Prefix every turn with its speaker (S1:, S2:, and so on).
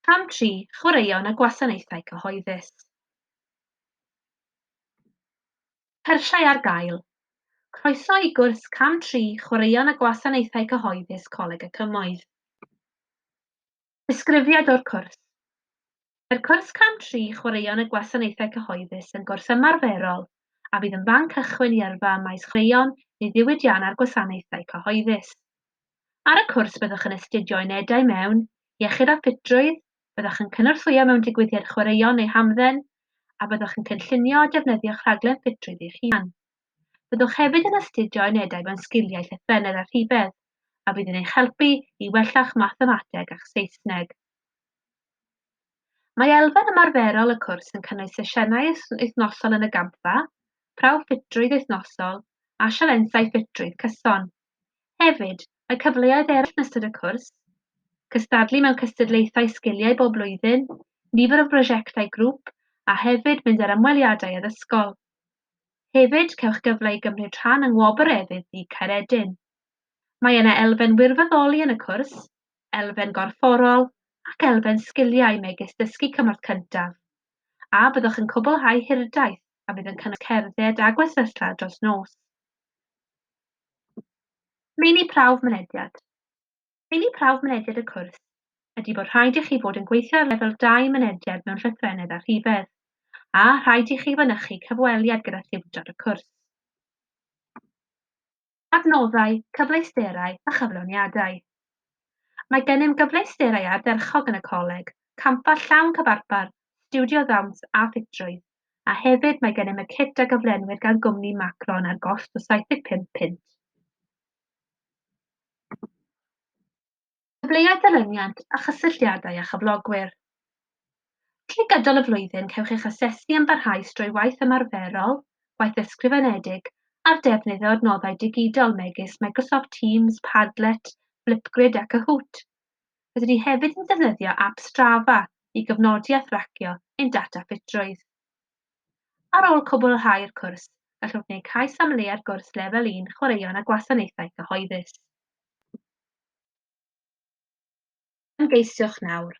S1: Rham 3. Chwaraeon a gwasanaethau cyhoeddus. Cyrsiau ar gael. Croeso i gwrs Cam 3 Chwaraeon a gwasanaethau cyhoeddus Coleg y Cymoedd. Disgrifiad o'r cwrs. Mae'r cwrs Cam 3 Chwaraeon a gwasanaethau cyhoeddus yn gwrs ymarferol a bydd yn fan cychwyn i yrfa maes chwaraeon neu ddiwydiannau'r gwasanaethau cyhoeddus. Ar y cwrs byddwch yn astudio unedau mewn, iechyd a ffitrwydd, byddwch yn cynorthwyo mewn digwyddiad chwaraeon neu hamdden, a byddwch yn cynllunio a defnyddio'ch rhaglen ffitrwydd eich hunan. Byddwch hefyd yn astudio unedau mewn sgiliau llythrennedd a rhifedd, a bydd yn eich helpu i wella'ch mathemateg a'ch Saesneg. Mae elfen ymarferol y cwrs yn cynnwys sesiynau wythnosol yn y gampfa, prawf ffitrwydd wythnosol, a sialensau ffitrwydd cyson. Hefyd, mae cyfleoedd eraill yn ystod y cwrs, cystadlu mewn cystadlaethau sgiliau bob blwyddyn, nifer o brosiectau grŵp, a hefyd mynd ar ymweliadau addysgol. Hefyd, cewch gyfle i gymryd rhan yng Ngwobr Efydd Ddu Caeredin. Mae yna elfen wirfoddoli yn y cwrs, elfen gorfforol, ac elfen sgiliau megis dysgu cymorth cyntaf, a byddwch yn cwblhau hirdaeth a bydd yn cynnwys cerdded a gwersylla dros nos. Meini prawf mynediad. Meini prawf mynediad y cwrs ydy bod rhaid i chi fod yn gweithio ar lefel 2 mynediad mewn llythrennedd a rhifedd, a rhaid i chi fynychu cyfweliad gyda thiwtor y cwrs. Adnoddau, cyfleusterau a chyflawniadau. Mae gennym gyfleusterau ardderchog yn y coleg, campa llawn cyfarpar, stiwdio ddawns a ffitrwydd, a hefyd mae gennym y cit a gyflenwyd gan gwmni Macron ar gost o £75. Cyfleoedd dilyniant a chysylltiadau â chyflogwyr. Trwy gydol y flwyddyn cewch eich asesu yn barhaus drwy waith ymarferol, gwaith ysgrifenedig, a'r defnydd o adnoddau digidol megis Microsoft Teams, Padlet, Flipgrid ac Kahoot. Rydyn ni hefyd yn defnyddio ap Strava i gyfnodi a thracio ein data ffitrwydd. Ar ôl cwblhau'r cwrs, gallwch wneud cais am le ar gwrs lefel 1 chwaraeon a gwasanaethau cyhoeddus. Ymgeisiwch nawr.